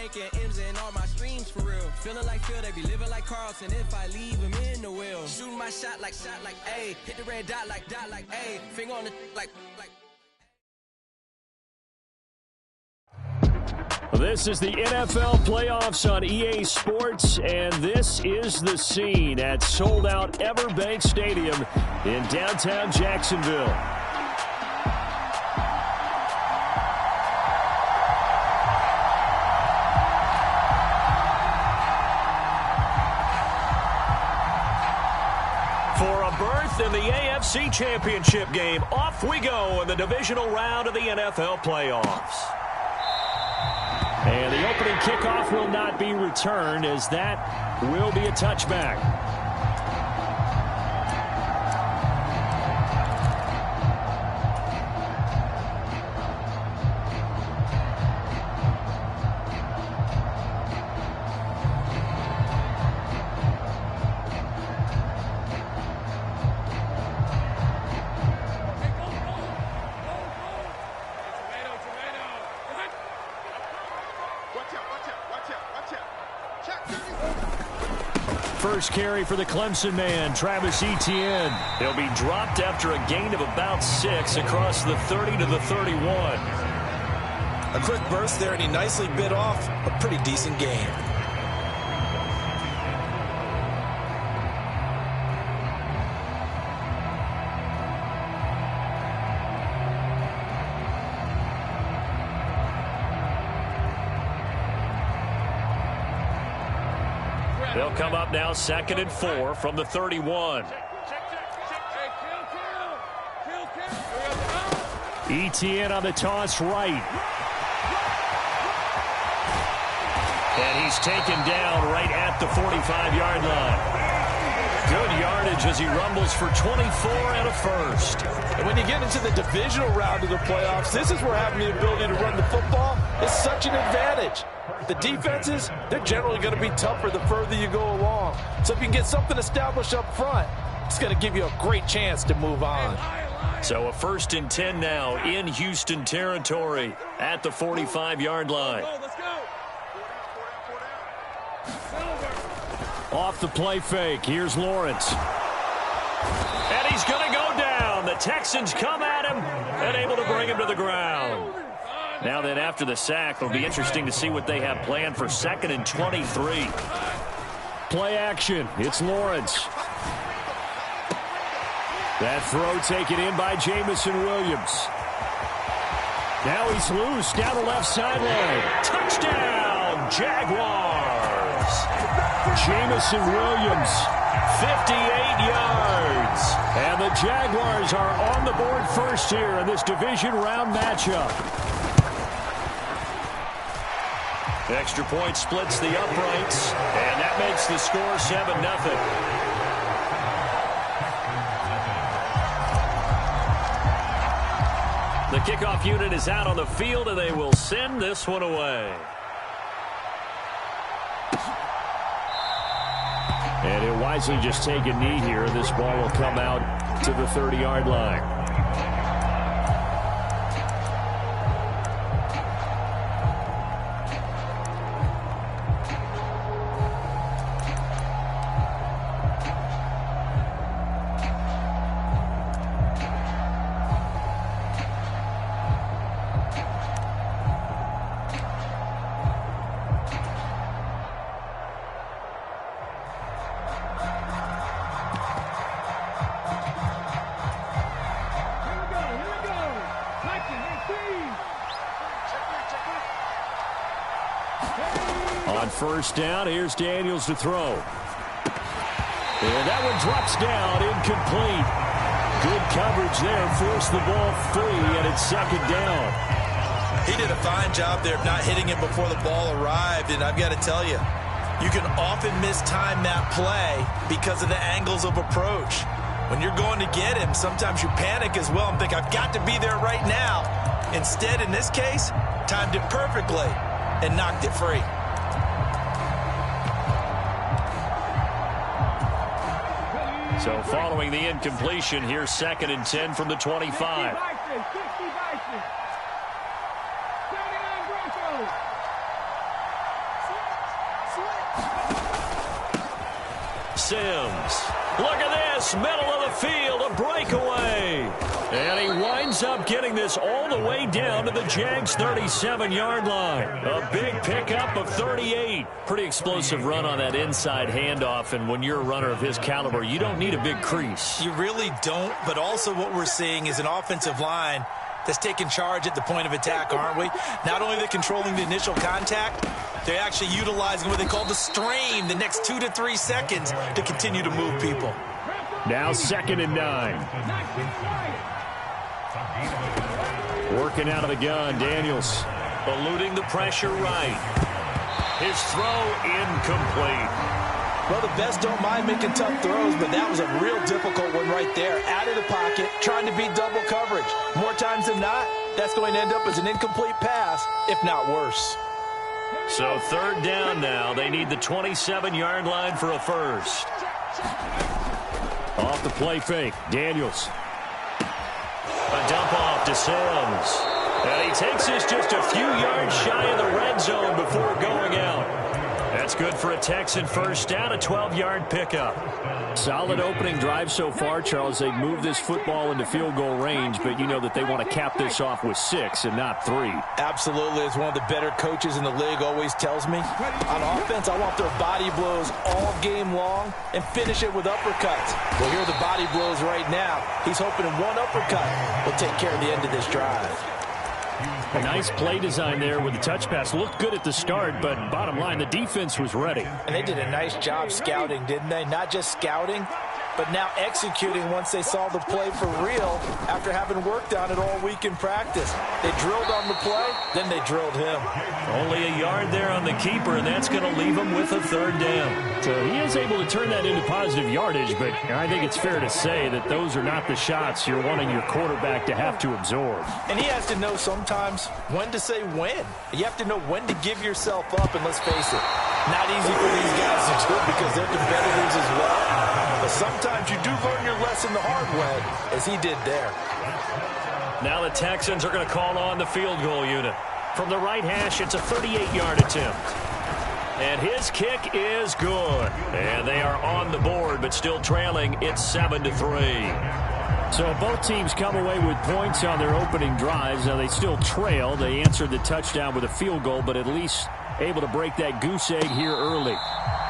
ranking M's and all my streams for real. Feeling like Phil, they be living like Carlson if I leave him in the wheel. Shooting my shot like A. Hit the red dot like A. Finger on the like. This is the NFL playoffs on EA Sports, and this is the scene at sold-out Everbank Stadium in downtown Jacksonville. For a berth in the AFC Championship game, off we go in the divisional round of the NFL playoffs. And the opening kickoff will not be returned, as that will be a touchback. First carry for the Clemson man, Travis Etienne. He'll be dropped after a gain of about 6 across the 30 to the 31. A quick burst there, and he nicely bit off a pretty decent gain. They'll come up now 2nd and 4 from the 31. Etienne on the toss right. And he's taken down right at the 45-yard line. Good yardage as he rumbles for 24 and a first. And when you get into the divisional round of the playoffs, this is where having the ability to run the football is such an advantage. The defenses, they're generally going to be tougher the further you go along. So if you can get something established up front, it's going to give you a great chance to move on. So a 1st and 10 now in Houston territory at the 45-yard line. Off the play fake, here's Lawrence. And he's going to go down. The Texans come at him and able to bring him to the ground. Now then, after the sack, it'll be interesting to see what they have planned for 2nd and 23. Play action. It's Lawrence. That throw taken in by Jamison Williams. Now he's loose down the left sideline. Touchdown, Jaguars. Jamison Williams, 58 yards. And the Jaguars are on the board first here in this division round matchup. Extra point splits the uprights, and that makes the score 7-0. The kickoff unit is out on the field, and they will send this one away. And he'll wisely just take a knee here. This ball will come out to the 30-yard line. On first down, here's Daniels to throw. And that one drops down, incomplete. Good coverage there, forced the ball free, and it's 2nd down. He did a fine job there of not hitting him before the ball arrived, and I've got to tell you, you can often mistime that play because of the angles of approach. When you're going to get him, sometimes you panic as well and think, I've got to be there right now. Instead, in this case, timed it perfectly and knocked it free. So following the incompletion, here's 2nd and 10 from the 25. Sims. Look at this, middle of the field, a breakaway. And he winds up getting this all the way down to the Jags' 37-yard line. A big pickup of 38. Pretty explosive run on that inside handoff, and when you're a runner of his caliber, you don't need a big crease. You really don't, but also what we're seeing is an offensive line that's taking charge at the point of attack, aren't we? Not only are they controlling the initial contact, they're actually utilizing what they call the strain the next 2 to 3 seconds to continue to move people. Now 2nd and 9. Working out of the gun, Daniels. Eluding the pressure right. His throw incomplete. Well, the best don't mind making tough throws, but that was a real difficult one right there. Out of the pocket, trying to beat double coverage. More times than not, that's going to end up as an incomplete pass, if not worse. So 3rd down now. They need the 27-yard line for a first. Off the play fake, Daniels. A dump off to Sims. And he takes this just a few yards shy of the red zone before going out. That's good for a Texan first down, a 12-yard pickup. Solid opening drive so far, Charles. They've moved this football into field goal range, but you know that they want to cap this off with 6 and not 3. Absolutely. As one of the better coaches in the league always tells me, on offense, I want their body blows all game long and finish it with uppercuts. Well, here are the body blows right now. He's hoping in one uppercut will take care of the end of this drive. A nice play design there with the touch pass. Looked good at the start, but bottom line, the defense was ready. And they did a nice job scouting, didn't they? Not just scouting, but now executing once they saw the play for real after having worked on it all week in practice. They drilled on the play, then they drilled him. Only a yard there on the keeper, and that's going to leave him with a 3rd down. So he is able to turn that into positive yardage, but I think it's fair to say that those are not the shots you're wanting your quarterback to have to absorb. And he has to know sometimes when to say when. You have to know when to give yourself up, and let's face it, not easy for these guys to do because they're competitors as well. But sometimes you do learn your lesson the hard way, as he did there. Now the Texans are going to call on the field goal unit. From the right hash, it's a 38-yard attempt. And his kick is good. And they are on the board, but still trailing. It's 7-3. So both teams come away with points on their opening drives. Now they still trail. They answered the touchdown with a field goal, but at least able to break that goose egg here early.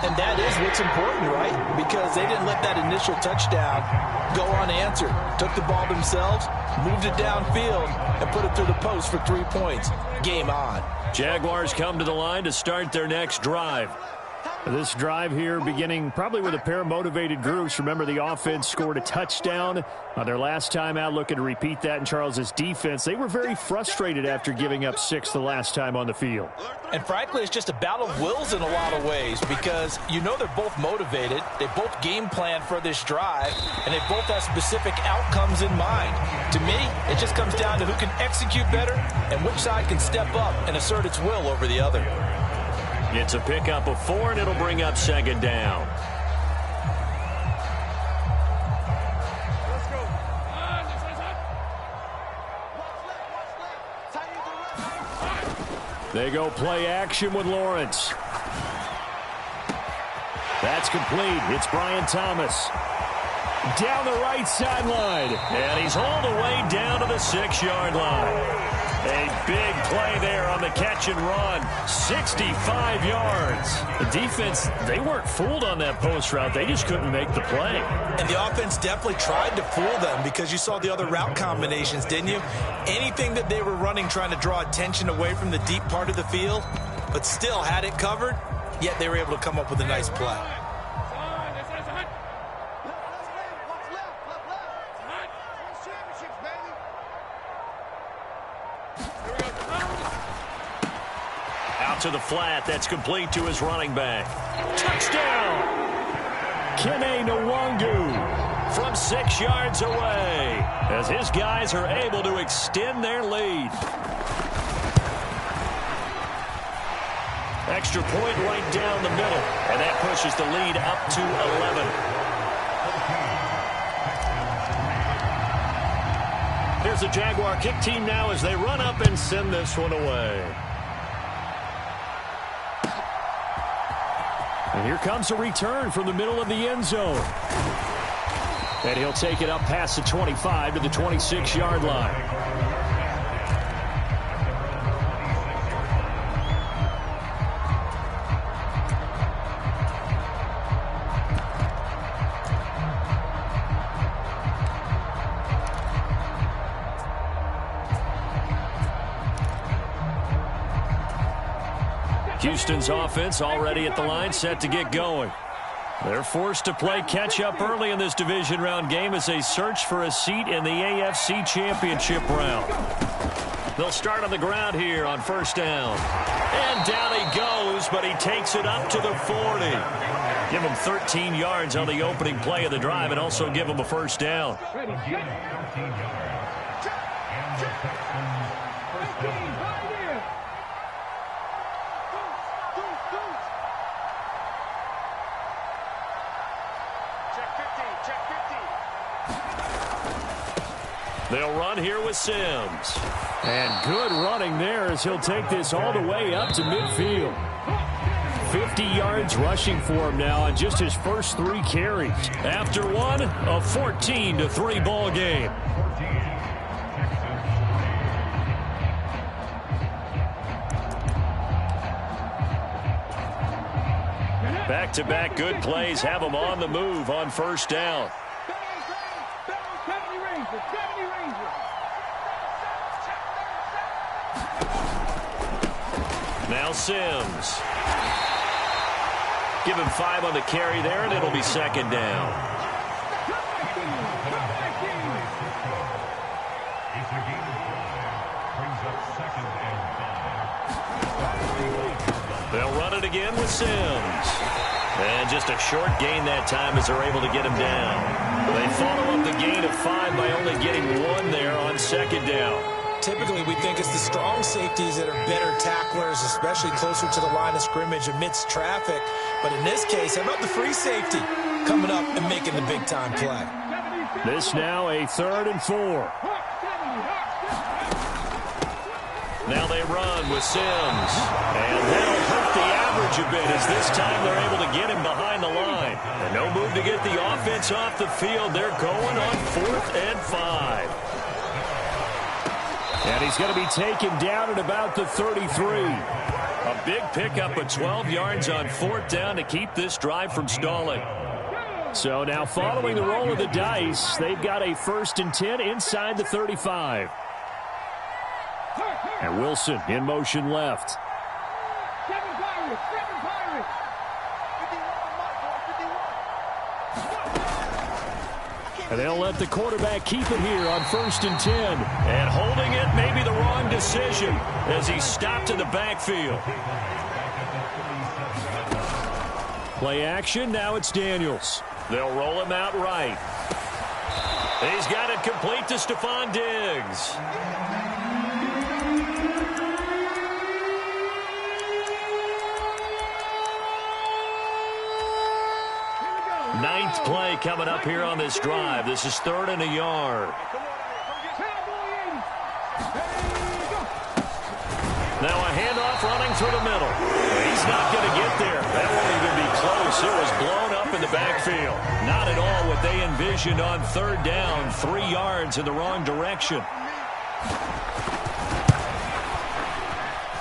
And that is what's important, right? Because they didn't let that initial touchdown go unanswered. Took the ball themselves, moved it downfield, and put it through the post for 3 points. Game on. Jaguars come to the line to start their next drive. This drive here beginning probably with a pair of motivated groups. Remember, the offense scored a touchdown on their last time out, looking to repeat that in Charles's defense. They were very frustrated after giving up 6 the last time on the field. And frankly, it's just a battle of wills in a lot of ways because you know they're both motivated. They both game plan for this drive, and they both have specific outcomes in mind. To me, it just comes down to who can execute better and which side can step up and assert its will over the other. It's a pickup of 4, and it'll bring up 2nd down. They go play action with Lawrence. That's complete. It's Brian Thomas. Down the right sideline. And he's all the way down to the 6-yard line. A big play there on the catch and run. 65 yards. The defense, they weren't fooled on that post route. They just couldn't make the play. And the offense definitely tried to fool them because you saw the other route combinations, didn't you? Anything that they were running trying to draw attention away from the deep part of the field, but still had it covered, yet they were able to come up with a nice play. To the flat. That's complete to his running back. Touchdown! Kene Nwangu from 6 yards away as his guys are able to extend their lead. Extra point right down the middle, and that pushes the lead up to 11. Here's the Jaguar kick team now as they run up and send this one away. And here comes a return from the middle of the end zone. And he'll take it up past the 25 to the 26-yard line. Houston's offense already at the line, set to get going. They're forced to play catch-up early in this division round game as they search for a seat in the AFC Championship round. They'll start on the ground here on first down. And down he goes, but he takes it up to the 40. Give him 13 yards on the opening play of the drive and also give him a first down. They'll run here with Sims. And good running there as he'll take this all the way up to midfield. 50 yards rushing for him now on just his first 3 carries. After one, a 14-3 ball game. Back-to-back good plays have him on the move on first down. Now Sims. Give him 5 on the carry there, and it'll be second down. They'll run it again with Sims. And just a short gain that time as they're able to get him down. They follow up the gain of 5 by only getting 1 there on second down. Typically, we think it's the strong safeties that are better tacklers, especially closer to the line of scrimmage amidst traffic. But in this case, how about the free safety coming up and making the big-time play? This now a 3rd and 4. Now they run with Sims. And that'll hurt the average a bit as this time they're able to get him behind the line. And no move to get the offense off the field. They're going on 4th and 5. And he's going to be taken down at about the 33. A big pickup of 12 yards on 4th down to keep this drive from stalling. So now following the roll of the dice, they've got a 1st and 10 inside the 35. And Wilson in motion left. And they'll let the quarterback keep it here on 1st and 10. And holding it may be the wrong decision as he's stopped in the backfield. Play action, now it's Daniels. They'll roll him out right. He's got it complete to Stephon Diggs. Ninth play coming up here on this drive. This is 3rd and a yard. Now a handoff running through the middle. He's not going to get there. That won't even be close. It was blown up in the backfield. Not at all what they envisioned on 3rd down. 3 yards in the wrong direction.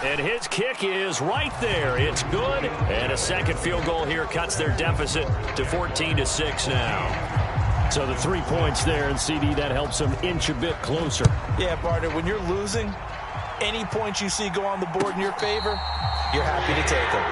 And his kick is right there. It's good. And a second field goal here cuts their deficit to 14-6 now. So the 3 points there, and CD, that helps them inch a bit closer. Yeah, partner, when you're losing, any points you see go on the board in your favor, you're happy to take them.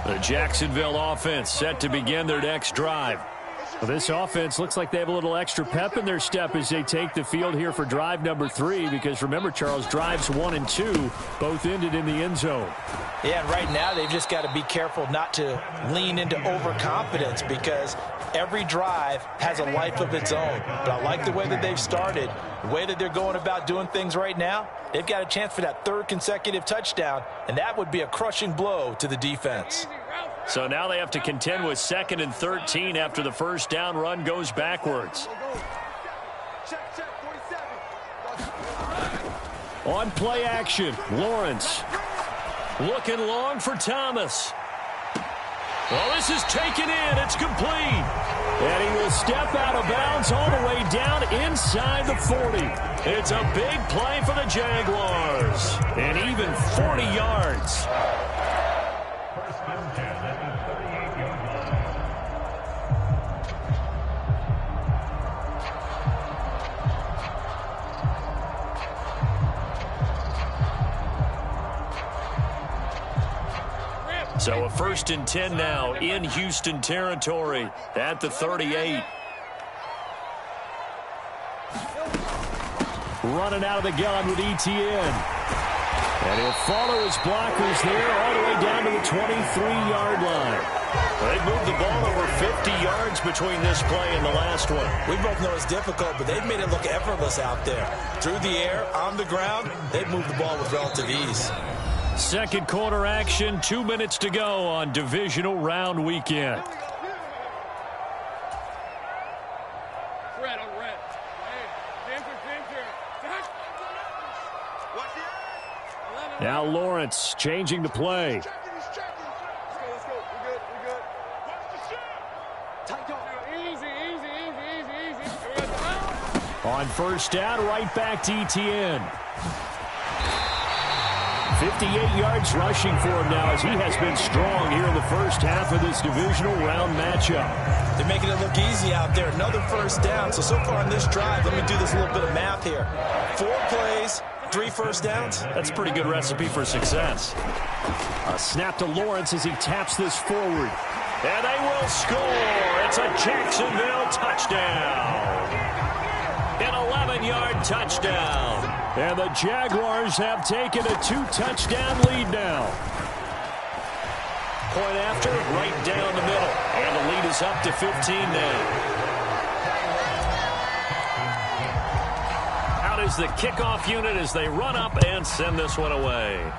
The Jacksonville offense set to begin their next drive. Well, this offense looks like they have a little extra pep in their step as they take the field here for drive number 3, because remember, Charles, drives 1 and 2 both ended in the end zone. Yeah, and right now they've just got to be careful not to lean into overconfidence, because every drive has a life of its own. But I like the way that they've started, the way that they're going about doing things right now. They've got a chance for that 3rd consecutive touchdown, and that would be a crushing blow to the defense. So now they have to contend with 2nd and 13 after the first down run goes backwards. On play action, Lawrence. Looking long for Thomas. Well, this is taken in. It's complete. And he will step out of bounds all the way down inside the 40. It's a big play for the Jaguars. And even 40 yards. So a 1st and 10 now in Houston territory at the 38. Running out of the gun with ETN. And he'll follow his blockers there all the way down to the 23-yard line. They've moved the ball over 50 yards between this play and the last one. We both know it's difficult, but they've made it look effortless out there. Through the air, on the ground, they've moved the ball with relative ease. Second quarter action, 2 minutes to go on divisional round weekend. Now Lawrence changing the play. On first down, right back to ETN. 58 yards rushing for him now as he has been strong here in the first half of this divisional round matchup. They're making it look easy out there. Another first down. So far on this drive, let me do this little bit of math here. 4 plays, 3 first downs. That's a pretty good recipe for success. A snap to Lawrence as he taps this forward. And they will score. It's a Jacksonville touchdown. An 11-yard touchdown. And the Jaguars have taken a 2-touchdown lead now. Point after, right down the middle. And the lead is up to 15 now. Out is the kickoff unit as they run up and send this one away.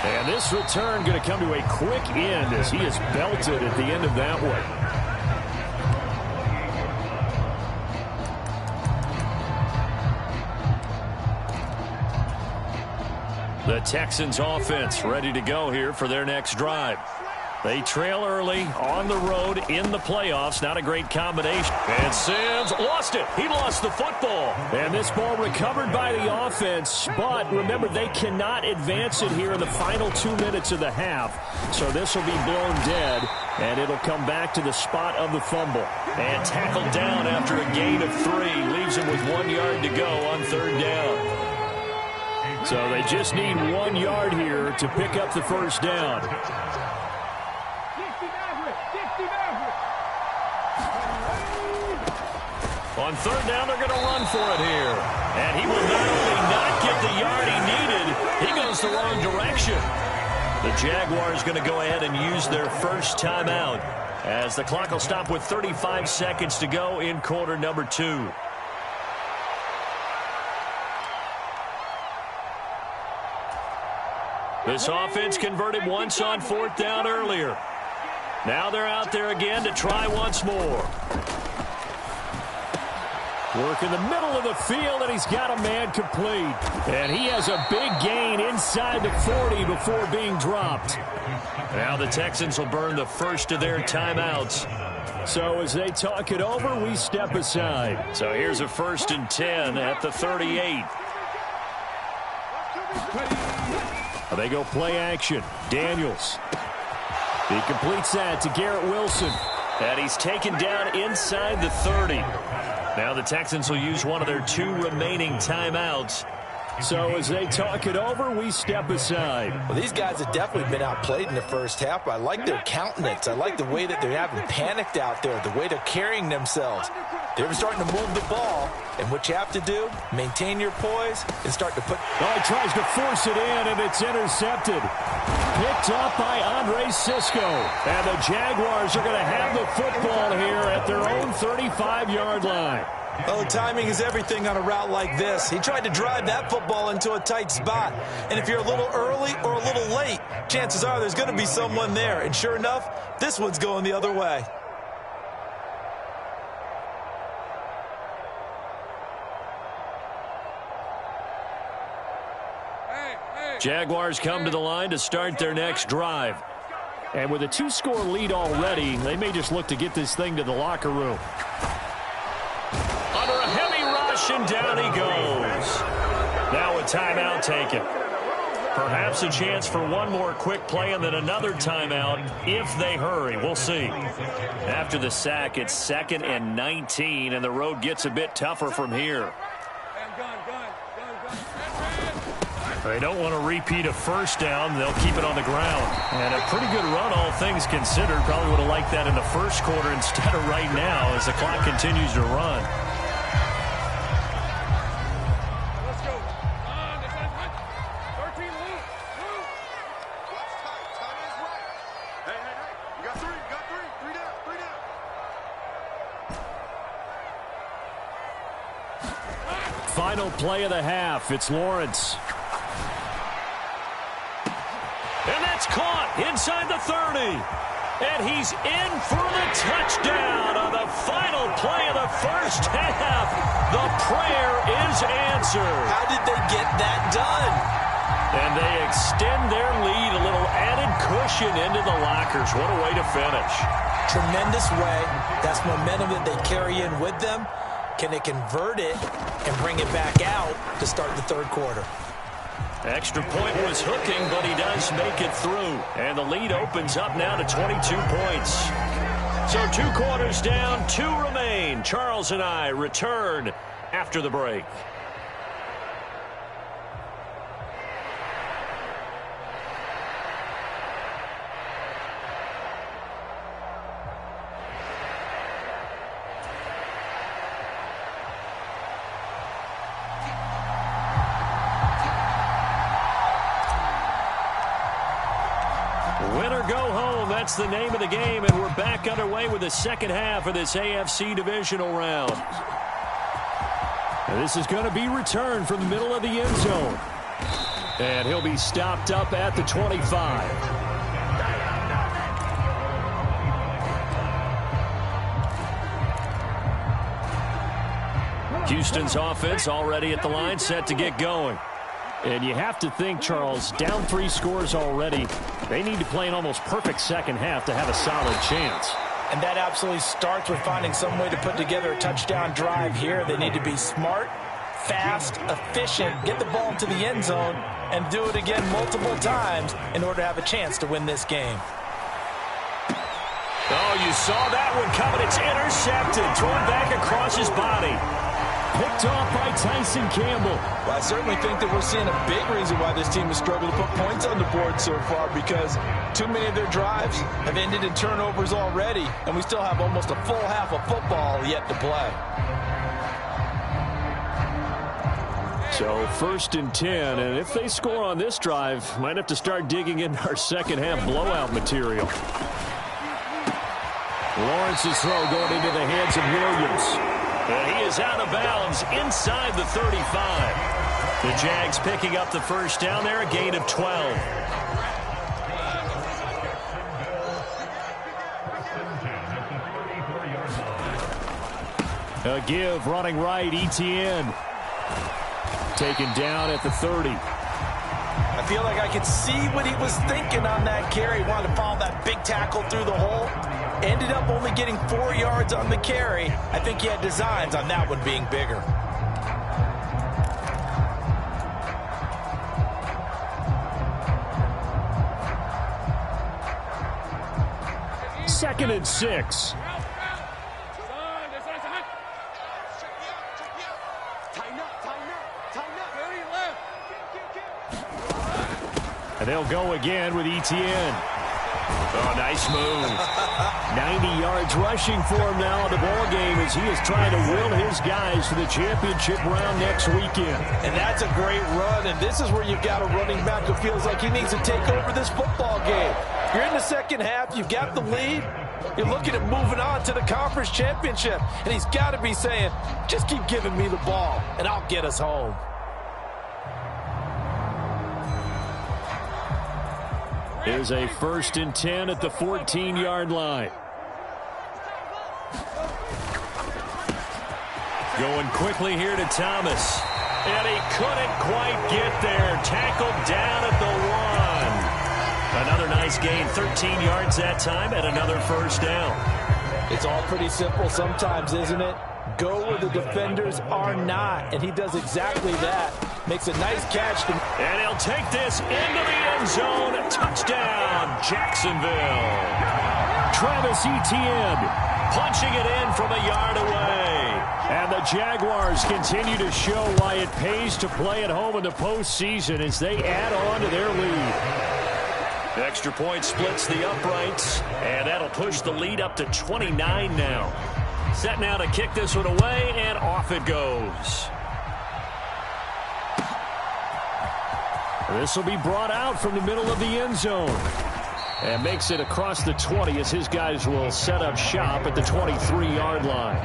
And this return going to come to a quick end as he is belted at the end of that one. The Texans offense ready to go here for their next drive. They trail early on the road in the playoffs. Not a great combination. And Sims lost it. He lost the football. And this ball recovered by the offense. But remember, they cannot advance it here in the final 2 minutes of the half. So this will be blown dead. And it'll come back to the spot of the fumble. And tackled down after a gain of 3. Leaves him with 1 yard to go on 3rd down. So they just need 1 yard here to pick up the first down. On 3rd down, they're going to run for it here. And he will not only not get the yard he needed, he goes the wrong direction. The Jaguars going to go ahead and use their first timeout as the clock will stop with 35 seconds to go in quarter number 2. This offense converted once on 4th down earlier. Now they're out there again to try once more. Work in the middle of the field, and he's got a man complete. And he has a big gain inside the 40 before being dropped. Now the Texans will burn the first of their timeouts. So as they talk it over, we step aside. So here's a 1st and 10 at the 38. They go play action. Daniels. He completes that to Garrett Wilson. And he's taken down inside the 30. Now the Texans will use one of their 2 remaining timeouts So as they talk it over, we step aside. Well, these guys have definitely been outplayed in the first half, but I like their countenance. I like the way that they're having panicked out there, the way they're carrying themselves. They're starting to move the ball, and what you have to do, maintain your poise and start to put... Oh, he tries to force it in, and it's intercepted. Picked up by Andre Sisco. And the Jaguars are going to have the football here at their own 35-yard line. Well, the timing is everything on a route like this. He tried to drive that football into a tight spot. And if you're a little early or a little late, chances are there's going to be someone there. And sure enough, this one's going the other way. Jaguars come to the line to start their next drive. And with a 2-score lead already, they may just look to get this thing to the locker room. Under a heavy rush, and down he goes. Now a timeout taken. Perhaps a chance for one more quick play and then another timeout if they hurry. We'll see. After the sack, it's 2nd and 19, and the road gets a bit tougher from here. They don't want to repeat a first down. They'll keep it on the ground. And a pretty good run, all things considered. Probably would have liked that in the first quarter instead of right now as the clock continues to run. Let's go. 13, move. Time is right. Hey. You got three. Three down. Final play of the half. It's Lawrence. And that's caught inside the 30. And he's in for the touchdown on the final play of the first half. The prayer is answered. How did they get that done? And they extend their lead, a little added cushion into the lockers. What a way to finish. Tremendous way. That's momentum that they carry in with them. Can they convert it and bring it back out to start the third quarter? Extra point was hooking, but he does make it through. And the lead opens up now to 22 points. So 2 quarters down, 2 remain. Charles and I return after the break. That's the name of the game, and we're back underway with the second half of this AFC divisional round. And this is going to be returned from the middle of the end zone. And he'll be stopped up at the 25. Houston's offense already at the line, set to get going. And you have to think, Charles, down 3 scores already. They need to play an almost perfect second half to have a solid chance. And that absolutely starts with finding some way to put together a touchdown drive here. They need to be smart, fast, efficient, get the ball into the end zone, and do it again multiple times in order to have a chance to win this game. Oh, you saw that one coming. It's intercepted. Thrown back across his body. Picked off by Tyson Campbell. Well, I certainly think that we're seeing a big reason why this team has struggled to put points on the board so far, because too many of their drives have ended in turnovers already, and we still have almost a full half of football yet to play. So 1st and 10, and if they score on this drive, might have to start digging in our second half blowout material. Lawrence's throw going into the hands of Williams. And he is out of bounds inside the 35. The Jags picking up the first down there, a gain of 12. A give running right, Etienne. Taken down at the 30. I feel like I could see what he was thinking on that carry. He wanted to follow that big tackle through the hole. Ended up only getting 4 yards on the carry. I think he had designs on that one being bigger. Second and 6. Tighten up. Very left. And they'll go again with Etienne. Oh, nice move. 90 yards rushing for him now in the ball game as he is trying to will his guys to the championship round next weekend. And that's a great run, and this is where you've got a running back who feels like he needs to take over this football game. You're in the second half, you've got the lead, you're looking at moving on to the conference championship, and he's got to be saying, just keep giving me the ball, and I'll get us home. Here's a 1st and 10 at the 14-yard line. Going quickly here to Thomas. And he couldn't quite get there. Tackled down at the 1. Another nice gain, 13 yards that time, and another first down. It's all pretty simple sometimes, isn't it? Go where the defenders are not, and he does exactly that. Makes a nice catch. And he'll take this into the end zone. Touchdown, Jacksonville. Travis Etienne punching it in from a yard away. And the Jaguars continue to show why it pays to play at home in the postseason as they add on to their lead. The extra point splits the uprights, and that'll push the lead up to 29 now. Set now to kick this one away, and off it goes. This will be brought out from the middle of the end zone. And makes it across the 20 as his guys will set up shop at the 23-yard line.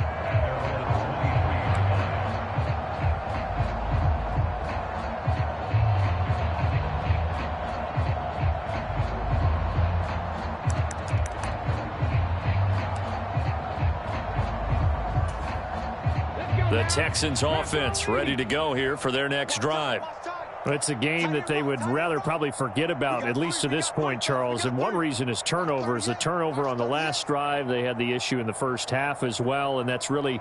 The Texans offense ready to go here for their next drive. It's a game that they would rather probably forget about, at least to this point, Charles. And one reason is turnovers. The turnover on the last drive, they had the issue in the first half as well, and that's really,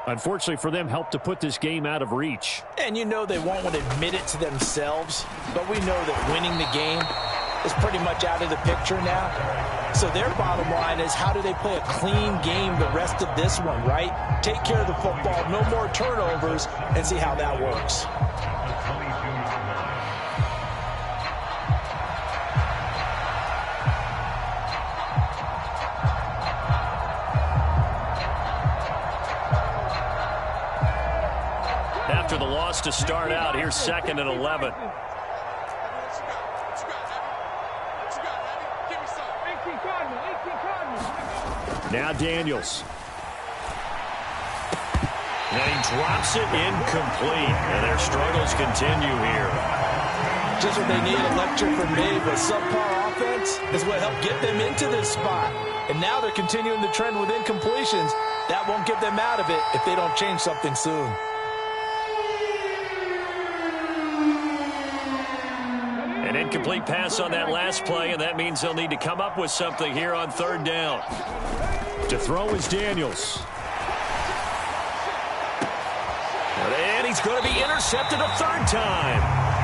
unfortunately for them, helped to put this game out of reach. And you know they won't want to admit it to themselves, but we know that winning the game is pretty much out of the picture now. So their bottom line is, how do they play a clean game the rest of this one, right? Take care of the football, no more turnovers, and see how that works. After the loss to start out, here's 2nd and 11. Now Daniels. And he drops it incomplete. And their struggles continue here. Just what they need, electric from Dave. A subpar offense is what helped get them into this spot. And now they're continuing the trend with incompletions. That won't get them out of it if they don't change something soon. An incomplete pass on that last play, and that means they'll need to come up with something here on 3rd down. To throw is Daniels. And he's going to be intercepted a 3rd time.